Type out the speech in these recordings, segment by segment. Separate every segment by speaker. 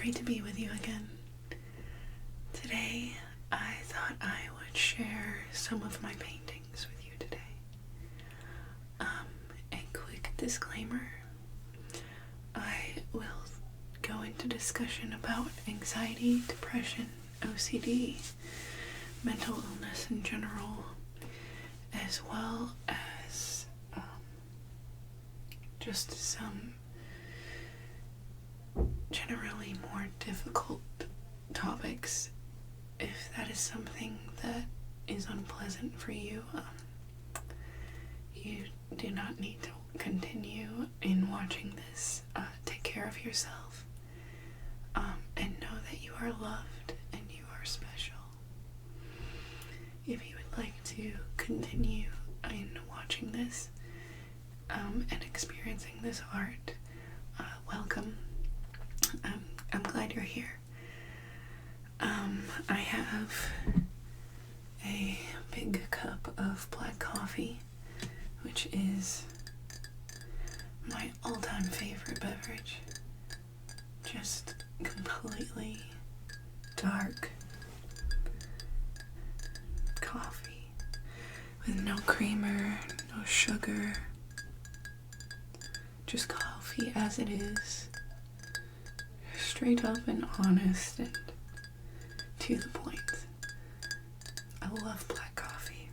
Speaker 1: great to be with you again. Today, I thought I would share some of my paintings with you today. A quick disclaimer. I will go into discussion about anxiety, depression, OCD, mental illness in general, as well as just some generally more difficult topics. If that is something that is unpleasant for you, you do not need to continue in watching this. Take care of yourself, and know that you are loved and you are special. If you would like to continue in watching this and experiencing this art, welcome. I'm glad you're here. I have a big cup of black coffee, which is my all-time favorite beverage. Just completely dark coffee with no creamer, no sugar, just coffee as it is, straight up and honest and to the point. I love black coffee.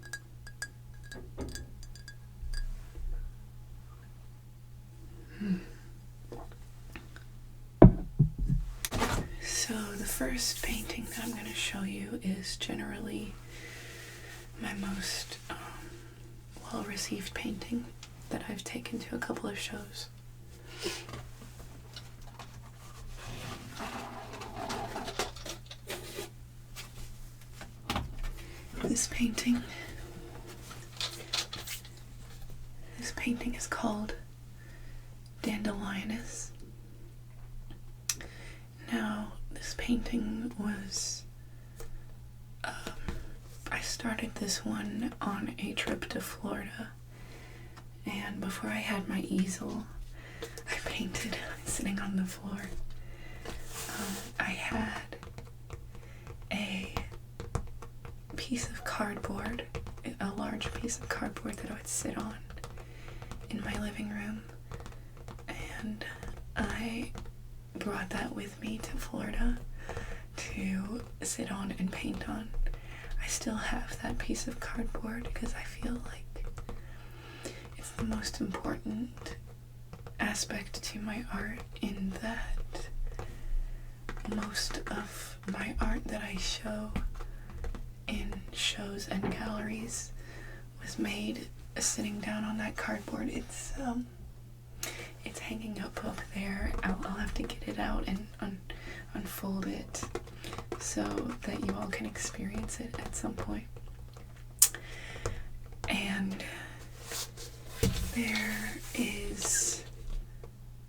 Speaker 1: So the first painting that I'm going to show you is generally my most well-received painting that I've taken to a couple of shows. This painting is called Dandelioness. Now, this painting was, I started this one on a trip to Florida, and before I had my easel, I painted sitting on the floor. I had a piece of cardboard, a large piece of cardboard that I would sit on in my living room, and I brought that with me to Florida to sit on and paint on. I still have that piece of cardboard because I feel like it's the most important aspect to my art, in that most of my art that I show in shows and galleries was made sitting down on that cardboard. It's hanging up there. I'll have to get it out and unfold it so that you all can experience it at some point. And there is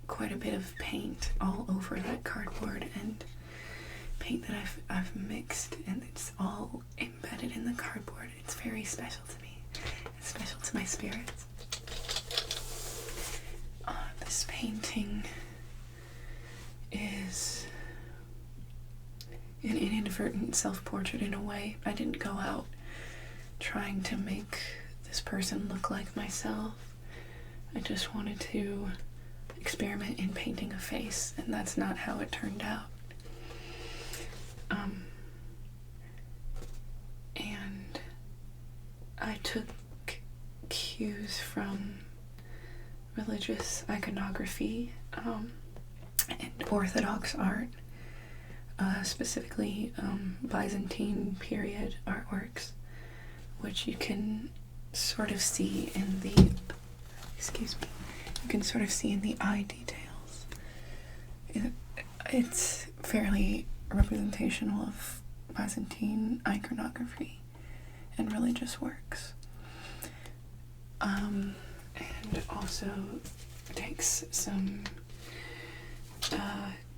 Speaker 1: quite a bit of paint all over that cardboard, and paint that I've mixed, and it's all embedded in the cardboard. It's very special to me. It's special to my spirits. This painting is an inadvertent self-portrait in a way. I didn't go out trying to make this person look like myself. I just wanted to experiment in painting a face, and that's not how it turned out. And I took cues from religious iconography and Orthodox art, specifically Byzantine period artworks, which you can sort of see in the, you can sort of see in the eye details. It's fairly representational of Byzantine iconography and religious works. And also takes some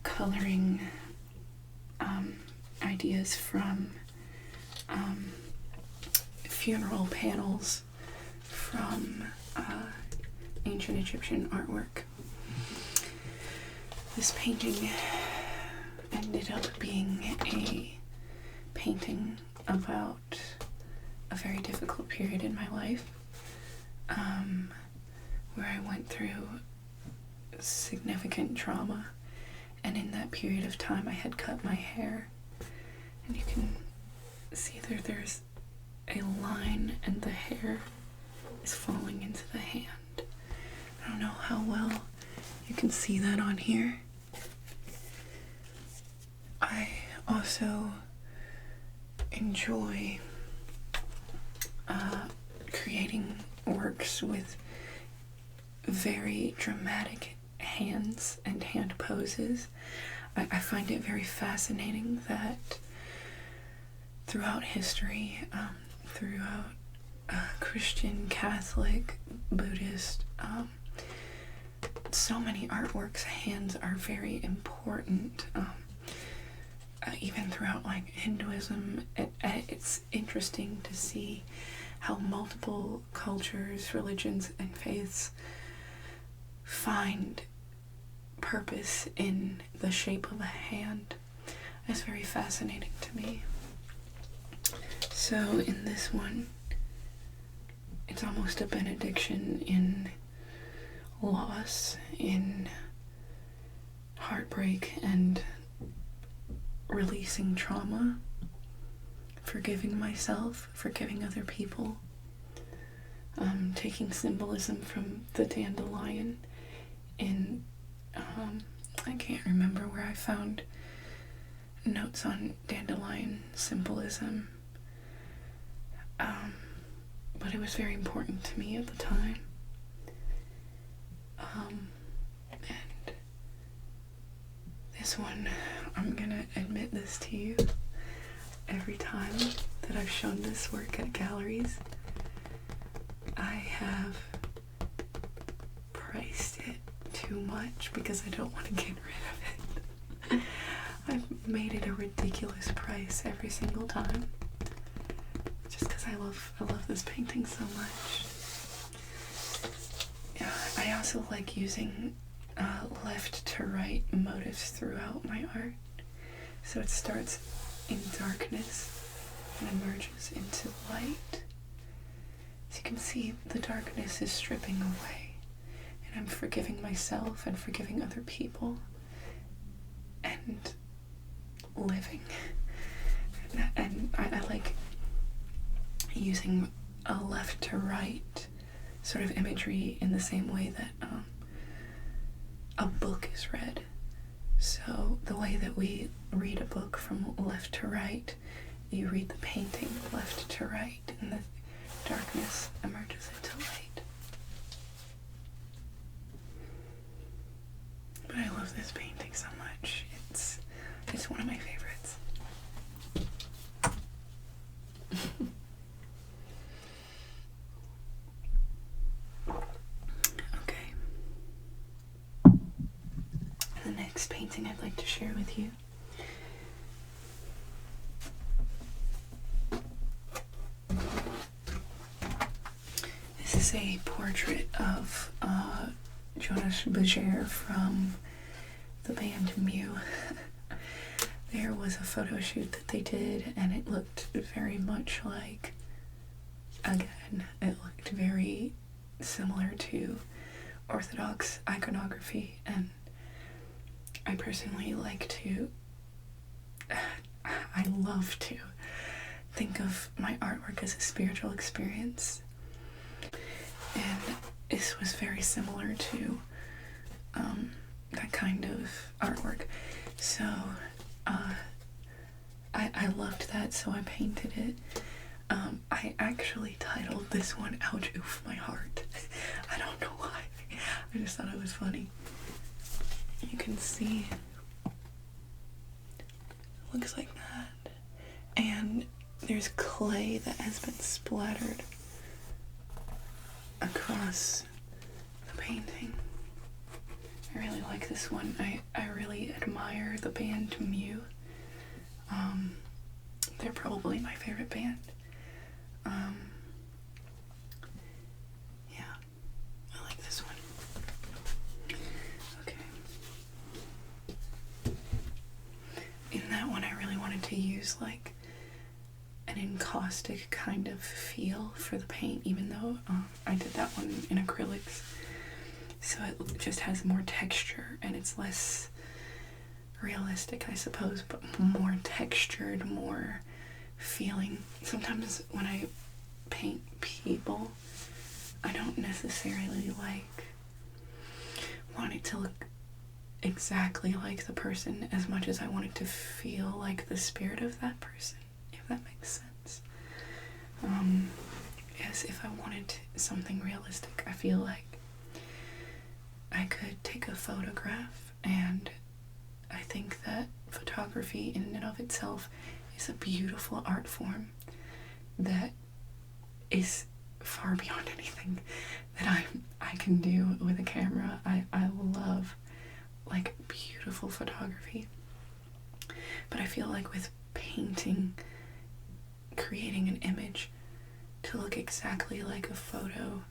Speaker 1: coloring ideas from funeral panels from ancient Egyptian artwork. This painting ended up being a painting about a very difficult period in my life, where I went through significant trauma, and in that period of time I had cut my hair, and you can see there's a line and the hair is falling into the hand. I don't know how well you can see that on here. I also enjoy creating works with very dramatic hands and hand poses. I find it very fascinating that throughout history, throughout Christian, Catholic, Buddhist, so many artworks, hands are very important. Even throughout like Hinduism, it's interesting to see how multiple cultures, religions, and faiths find purpose in the shape of a hand. It's very fascinating to me. So in this one, it's almost a benediction in loss, in heartbreak, and releasing trauma, forgiving myself, forgiving other people, taking symbolism from the dandelion in, I can't remember where I found notes on dandelion symbolism, but it was very important to me at the time. And this one, I'm gonna admit this to you, every time that I've shown this work at galleries, I have priced it too much because I don't want to get rid of it. I've made it a ridiculous price every single time, just because I love this painting so much. Yeah, I also like using left to right motifs throughout my art. So it starts in darkness and emerges into light. As you can see, the darkness is stripping away, and I'm forgiving myself and forgiving other people and living. And I like using a left to right sort of imagery in the same way that a book is read. So the way that we read a book from left to right, you read the painting left to right, and the darkness emerges into light. But I love this painting so much. It's one of my favorites. Okay. The next painting I'd like to share with you this is a portrait of Jonas Berger from the band Mew. There was a photo shoot that they did, and it looked very much like, again, it looked very similar to Orthodox iconography, and I personally like to, I love to think of my artwork as a spiritual experience, and this was very similar to that kind of artwork. So I loved that, so I painted it. I actually titled this one "Ouch Oof My Heart." I don't know why. I just thought it was funny. You can see it looks like that. And there's clay that has been splattered across the painting. I really like this one. I really admire the band Mew. They're probably my favorite band. Yeah, I like this one. Okay. there's like an encaustic kind of feel for the paint, even though I did that one in acrylics, so it just has more texture and it's less realistic, I suppose, but more textured, more feeling. Sometimes when I paint people, I don't necessarily want it to look exactly like the person as much as I want it to feel like the spirit of that person, if that makes sense. As if I wanted something realistic, I feel like I could take a photograph, and I think that photography in and of itself is a beautiful art form that is far beyond anything that I can do with a camera. I love like beautiful photography, but I feel like with painting, creating an image to look exactly like a photo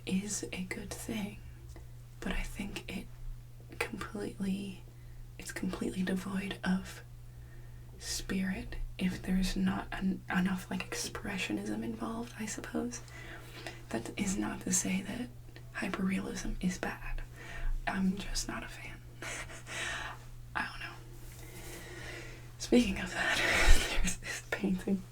Speaker 1: is a good thing, but I think it's completely devoid of spirit if there's not enough like expressionism involved, I suppose. That is not to say that hyperrealism is bad. I'm just not a fan. I don't know. Speaking of that, there's this painting.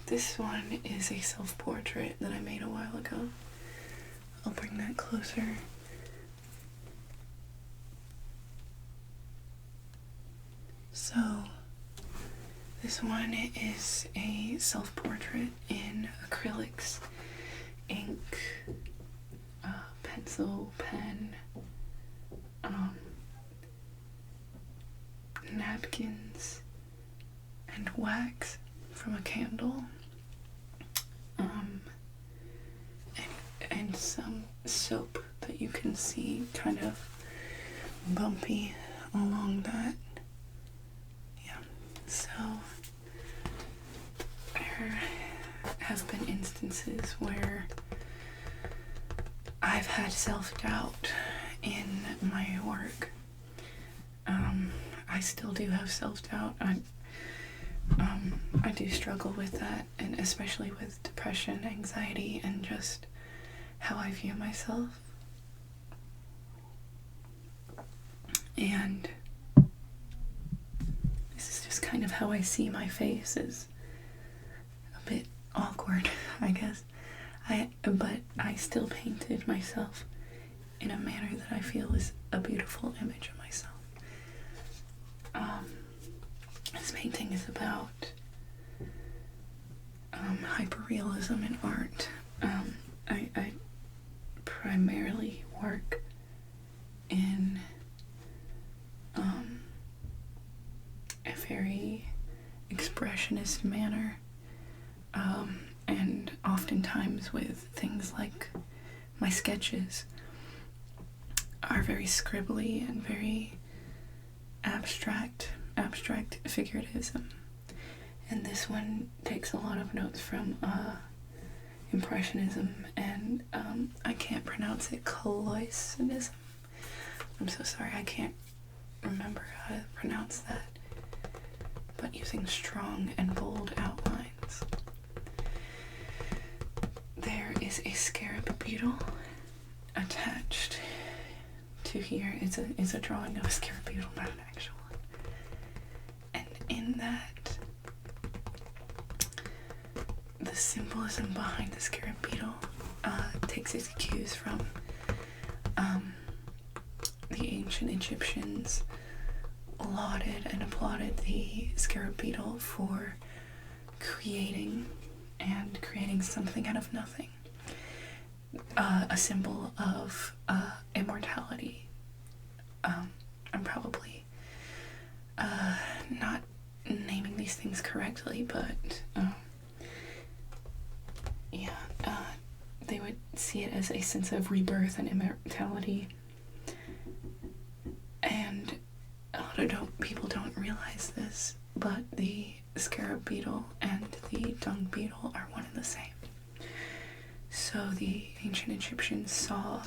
Speaker 1: This one is a self-portrait that I made a while ago. I'll bring that closer. So, this one is a self-portrait in acrylics, ink, pencil, pen, napkins, and wax from a candle, and some soap that you can see kind of bumpy along that. Yeah, so there have been instances where I've had self-doubt in my work. I still do have self-doubt. I do struggle with that, and especially with depression, anxiety, and just how I view myself. And this is just kind of how I see my face, is a bit awkward, I guess. But I still painted myself in a manner that I feel is a beautiful image of myself. This painting is about hyperrealism in art. I primarily work in a very expressionist manner, and oftentimes with things like my sketches are very scribbly and very abstract figuratism. And this one takes a lot of notes from Impressionism and I can't pronounce it, Coloisism. I'm so sorry, I can't remember how to pronounce that. But using strong and bold outlines. There is a scarab beetle attached to here. It's a drawing of a scarab beetle, not an actual one. And in that, the symbolism behind the scarab beetle takes its cues from the ancient Egyptians lauded and applauded the scarab beetle for creating something out of nothing. A symbol of immortality. I'm probably not naming these things correctly, but they would see it as a sense of rebirth and immortality. And a lot of people don't realize this, but the scarab beetle and the dung beetle are one and the same. So the ancient Egyptians saw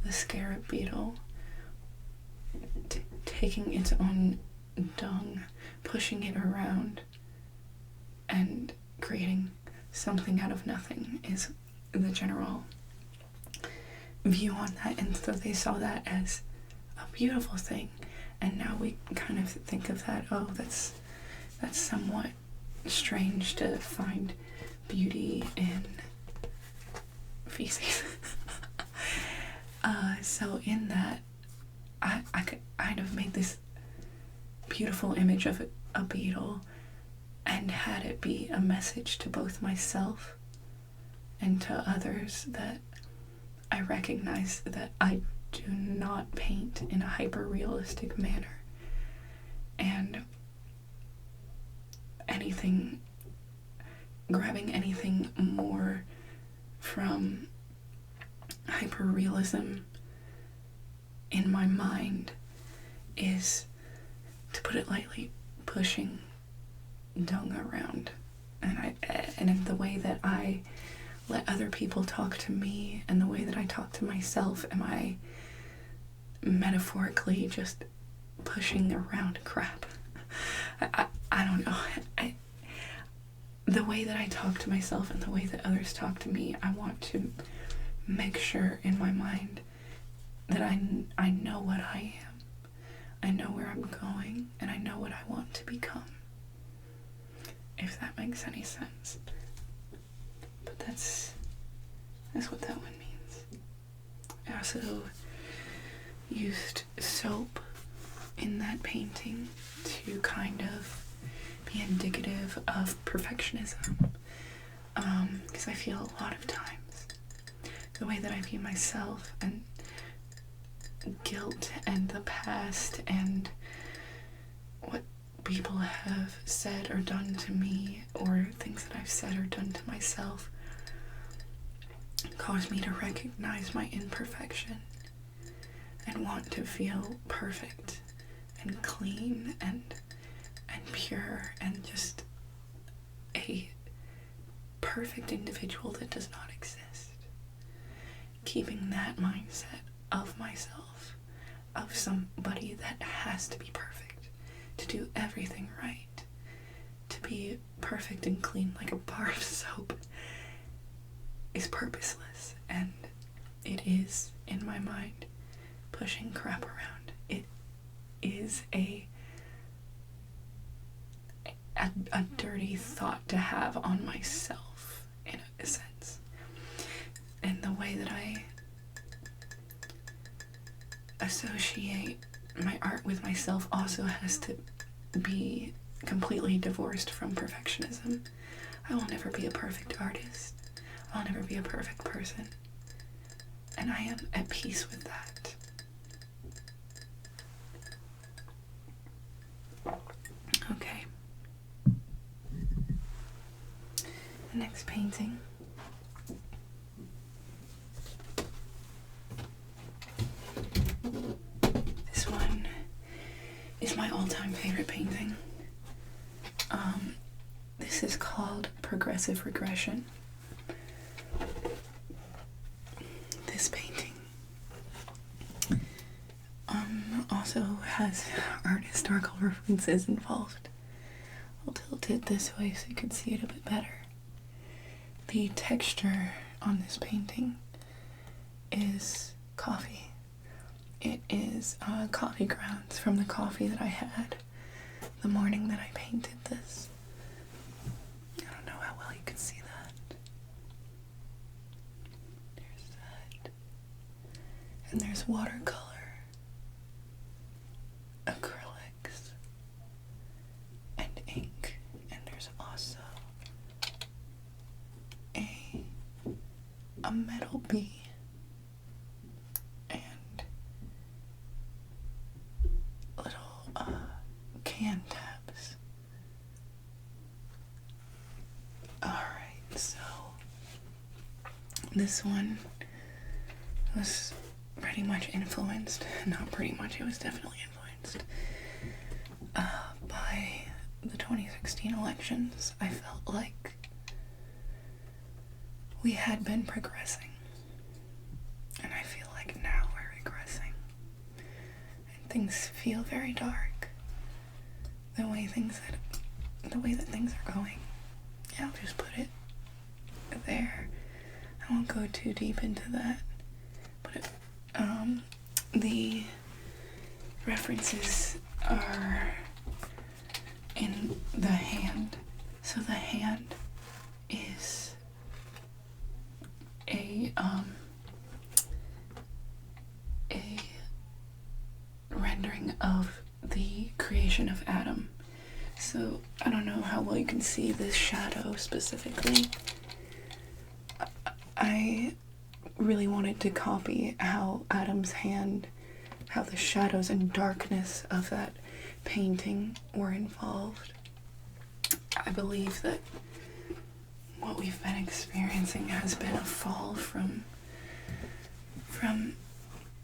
Speaker 1: the scarab beetle taking its own dung, pushing it around, and creating something out of nothing is the general view on that. And so they saw that as a beautiful thing, and now we kind of think of that, oh, that's somewhat strange to find beauty in feces. So in that, I'd have made this beautiful image of a beetle and had it be a message to both myself and to others that I recognize that I do not paint in a hyper-realistic manner, and grabbing anything more from hyper-realism in my mind is, to put it lightly, pushing dung around. And in the way that I let other people talk to me and the way that I talk to myself, am I metaphorically just pushing around crap? I don't know. The way that I talk to myself and the way that others talk to me, I want to make sure in my mind that I know what I am. I know where I'm going, and I know what I want to become. If that makes any sense. But that's what that one means. I also used soap in that painting to kind of be indicative of perfectionism. Because I feel a lot of times the way that I view myself and guilt and the past and what people have said or done to me, or things that I've said or done to myself, cause me to recognize my imperfection and want to feel perfect and clean and pure and just a perfect individual that does not exist. Keeping that mindset of myself, of somebody that has to be perfect, to do everything right, to be perfect and clean like a bar of soap, is purposeless, and it is, in my mind, pushing crap around. It is a dirty thought to have on myself, in a sense. And the way that I associate my art with myself also has to be completely divorced from perfectionism. I will never be a perfect artist. I'll never be a perfect person. And I am at peace with that. Okay. The next painting. This one is my all-time favorite painting. This is called Progressive Regression. This painting also has art historical references involved. I'll tilt it this way so you can see it a bit better. The texture on this painting is coffee. It is coffee grounds from the coffee that I had the morning that I painted this. I don't know how well you can see that. There's that. And there's watercolor, acrylics, and ink. And there's also a metal bee and little can tabs. Alright, so this one was pretty much influenced, not pretty much, it was definitely influenced by the 2016 elections. I felt like we had been progressing, and I feel like now we're things feel very dark. The way that things are going. Yeah, I'll just put it there. I won't go too deep into that. But the references are in the hand. So the hand is a rendering of the creation of Adam. So I don't know how well you can see this shadow specifically. I really wanted to copy how Adam's hand, how the shadows and darkness of that painting were involved. I believe that what we've been experiencing has been a fall from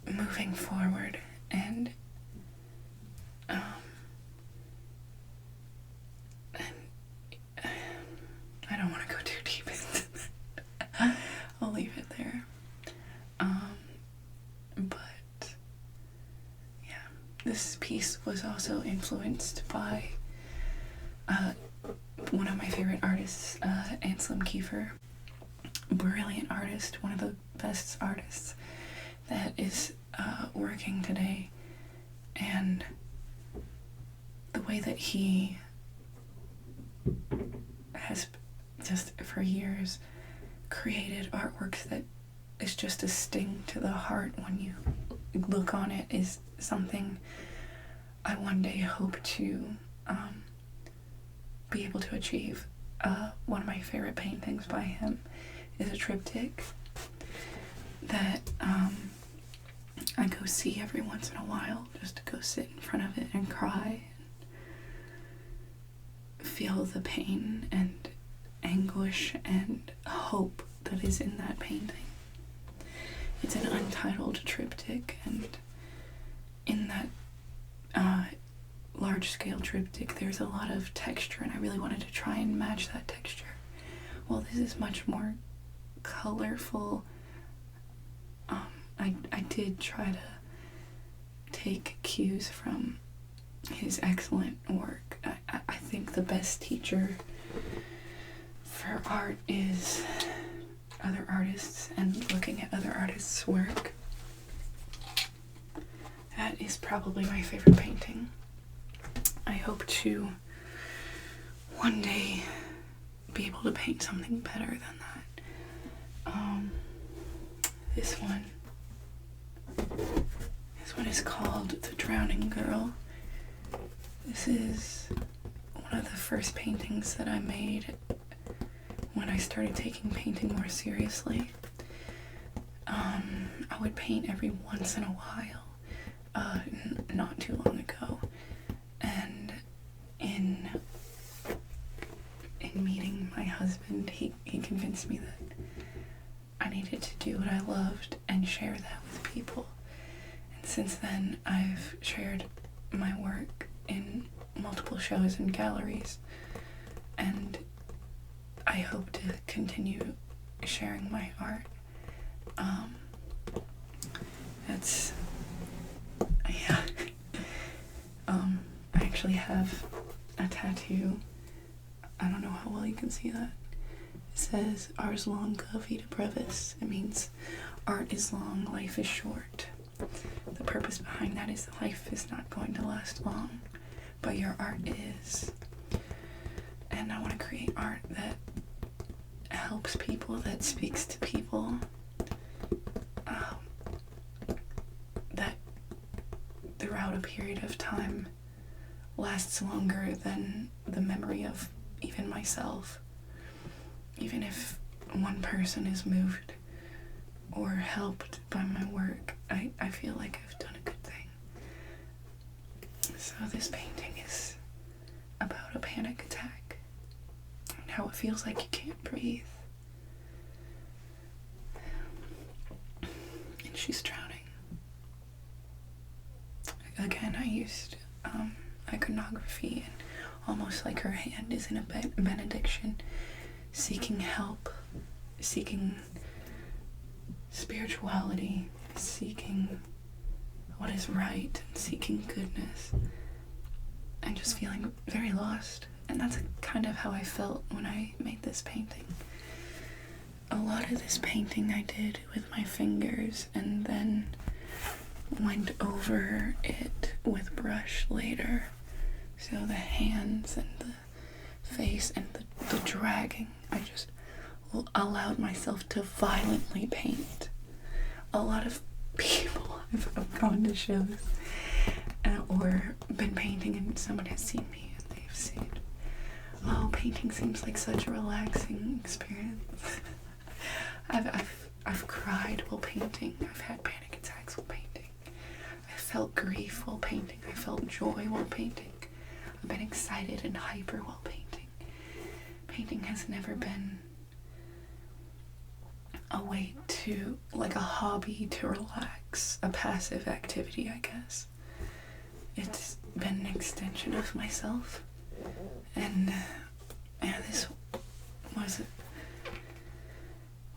Speaker 1: moving forward, and I don't want to go too deep into that. I'll leave it there. But yeah, this piece was also influenced by one of my favorite artists, Anselm Kiefer. Brilliant artist, one of the best artists that is working today, and the way that he has just for years created artworks that is just a sting to the heart when you look on it is something I one day hope to be able to achieve. One of my favorite paintings by him is a triptych that I go see every once in a while, just to go sit in front of it and cry and feel the pain and anguish and hope that is in that painting. It's an untitled triptych, and in that large-scale triptych there's a lot of texture, and I really wanted to try and match that texture. Well, this is much more colorful. I did try to take cues from his excellent work. I think the best teacher for art is other artists and looking at other artists' work. That is probably my favorite painting. I hope to one day be able to paint something better than that. This one is called The Drowning Girl. This is one of the first paintings that I made when I started taking painting more seriously. I would paint every once in a while, not too long ago, and in meeting my husband, he convinced me that I needed to do what I loved and share that with people. And since then, I've shared my work in multiple shows and galleries, and I hope to continue sharing my art. I actually have a tattoo. I don't know how well you can see that. It says, Ars longa, vita brevis. It means art is long, life is short. The purpose behind that is that life is not going to last long, but your art is. And I want to create art that helps people, that speaks to people, that throughout a period of time lasts longer than the memory of even myself. Even if one person is moved or helped by my work, I feel like I've done a good thing. So this painting is about a panic attack and how it feels like you can't breathe. And she's drowning. Again, I used iconography, and almost like her hand is in a benediction, seeking help, seeking spirituality, seeking what is right and seeking goodness and just feeling very lost. And that's kind of how I felt when I made this painting. A lot of this painting I did with my fingers and then went over it with brush later. So the hands and the face and the dragging, I just allowed myself to violently paint. A lot of people I've gone to shows or been painting and someone has seen me and they've said, oh, painting seems like such a relaxing experience. I've cried while painting. I've had panic attacks while painting. I felt grief while painting. I felt joy while painting. I've been excited and hyper while painting. Painting has never been a way to, like a hobby to relax, a passive activity, I guess. It's been an extension of myself, and this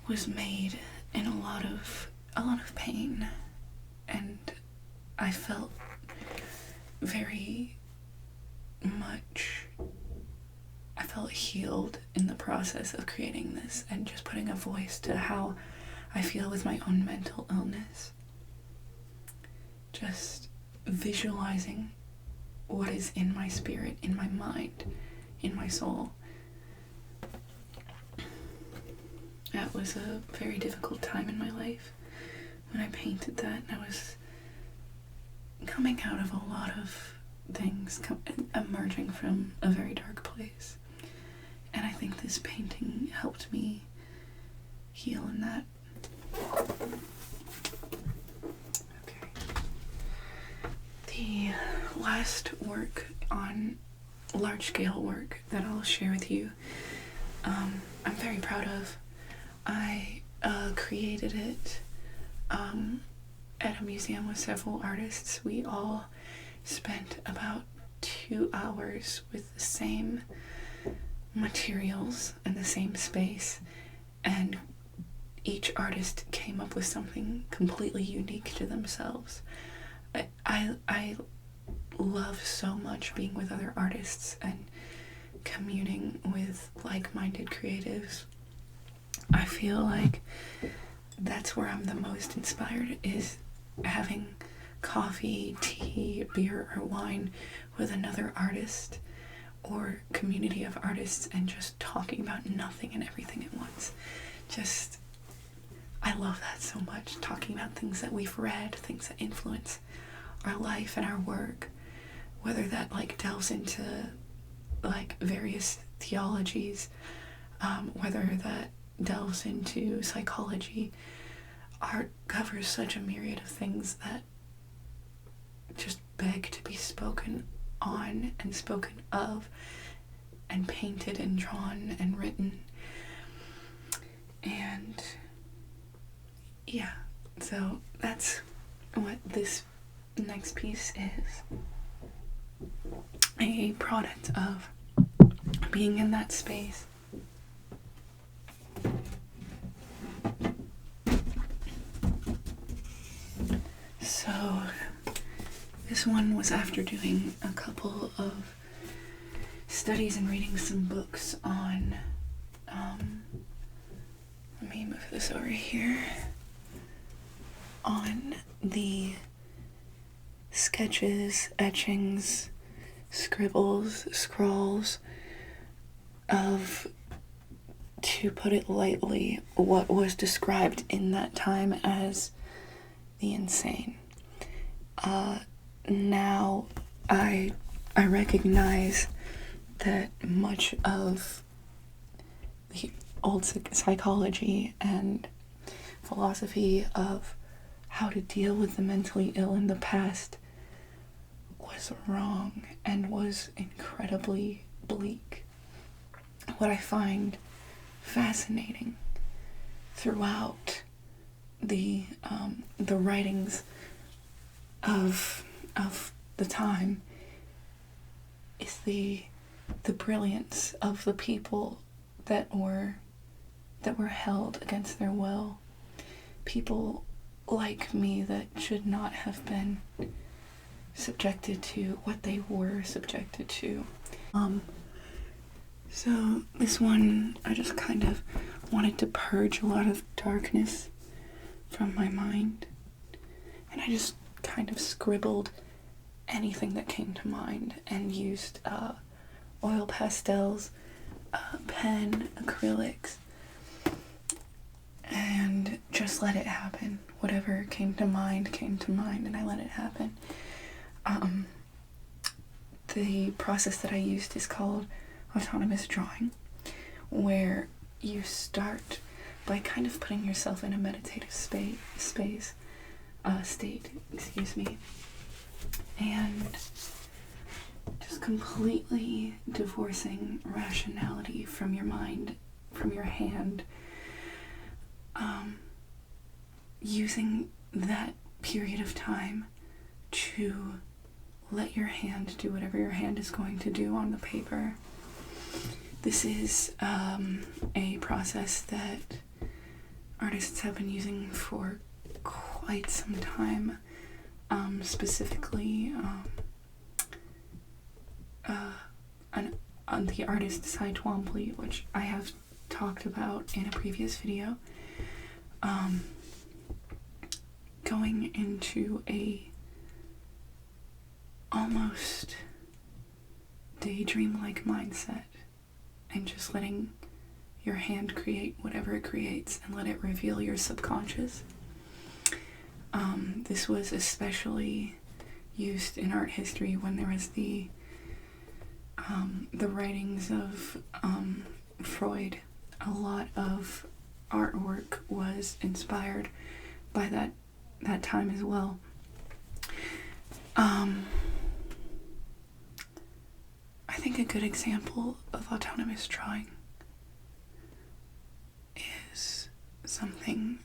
Speaker 1: was made in a lot of pain, and I felt very much, I felt healed in the process of creating this and just putting a voice to how I feel with my own mental illness. Just visualizing what is in my spirit, in my mind, in my soul. That was a very difficult time in my life when I painted that, and I was coming out of a lot of things, emerging from a very dark place. And I think this painting helped me heal in that. Okay. The last work on large-scale work that I'll share with you, I'm very proud of. I created it at a museum with several artists. We all spent about 2 hours with the same materials and the same space, and each artist came up with something completely unique to themselves. I love so much being with other artists and communing with like-minded creatives. I feel like that's where I'm the most inspired, is having coffee, tea, beer, or wine with another artist or community of artists and just talking about nothing and everything at once. Just, I love that so much, talking about things that we've read, things that influence our life and our work, whether that like delves into like various theologies, whether that delves into psychology. Art covers such a myriad of things that just beg to be spoken on and spoken of and painted and drawn and written. And yeah, so that's what this next piece is. A product of being in that space. So this one was after doing a couple of studies and reading some books on, let me move this over here, on the sketches, etchings, scribbles, scrawls of, to put it lightly, what was described in that time as the insane. Now I recognize that much of the old psychology and philosophy of how to deal with the mentally ill in the past was wrong and was incredibly bleak. What I find fascinating throughout the writings of the time is the brilliance of the people that were held against their will. People like me that should not have been subjected to what they were subjected to. So this one, I just kind of wanted to purge a lot of darkness from my mind, and I just kind of scribbled anything that came to mind and used oil pastels, pen, acrylics, and just let it happen. Whatever came to mind, and I let it happen. The process that I used is called autonomous drawing, where you start by kind of putting yourself in a meditative state, and just completely divorcing rationality from your mind, from your hand, using that period of time to let your hand do whatever your hand is going to do on the paper. This is a process that artists have been using for quite some time, specifically on the artist Cy Twombly, which I have talked about in a previous video, going into a almost daydream-like mindset and just letting your hand create whatever it creates and let it reveal your subconscious. This was especially used in art history when there was the writings of Freud. A lot of artwork was inspired by that time as well. I think a good example of autonomous drawing is something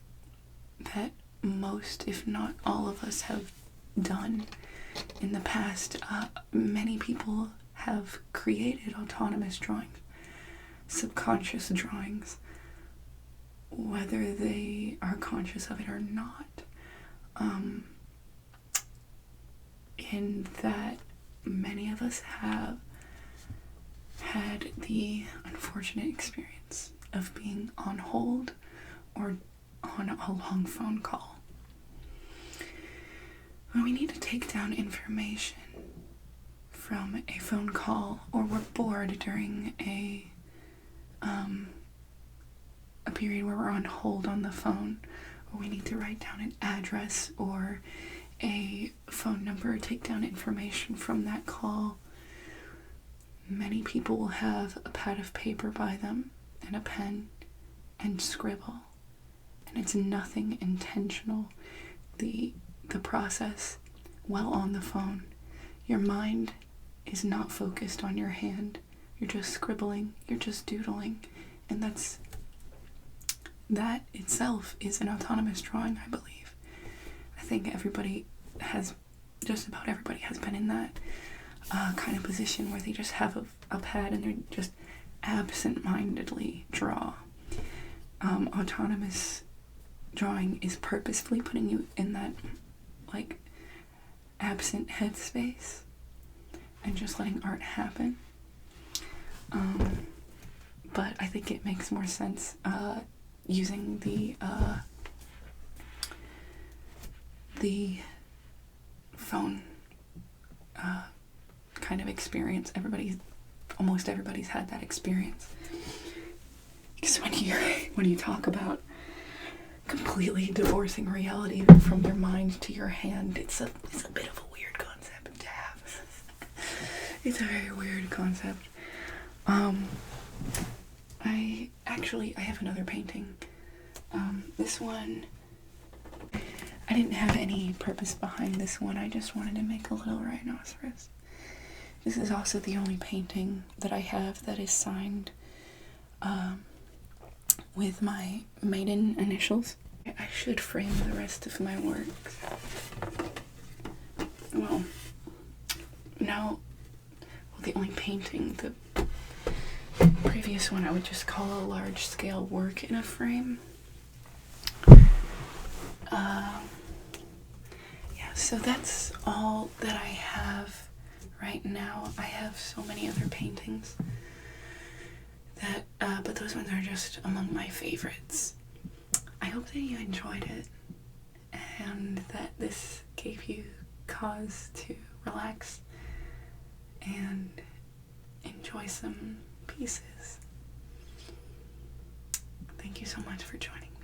Speaker 1: that most, if not all of us, have done in the past. Many people have created autonomous drawings, subconscious drawings, whether they are conscious of it or not. In that many of us have had the unfortunate experience of being on hold or on a long phone call, when we need to take down information from a phone call, or we're bored during a period where we're on hold on the phone, or we need to write down an address or a phone number, take down information from that call. Many people will have a pad of paper by them and a pen and scribble, and it's nothing intentional. The process, while on the phone, your mind is not focused on your hand. You're just scribbling, you're just doodling, and that itself is an autonomous drawing, I believe. I think just about everybody has been in that kind of position where they just have a pad and they're just absent-mindedly draw. Autonomous drawing is purposefully putting you in that, like, absent headspace and just letting art happen. But I think it makes more sense using the phone kind of experience. Almost everybody's had that experience. Because when you talk about completely divorcing reality from your mind to your hand, it's a bit of a weird concept to have. It's a very weird concept. I have another painting. This one, I didn't have any purpose behind this one. I just wanted to make a little rhinoceros. This is also the only painting that I have that is signed with my maiden initials. I should frame the rest of my work. Well, the only painting, the previous one I would just call a large-scale work in a frame. So that's all that I have right now. I have so many other paintings that, but those ones are just among my favorites. I hope that you enjoyed it and that this gave you cause to relax and enjoy some pieces. Thank you so much for joining me.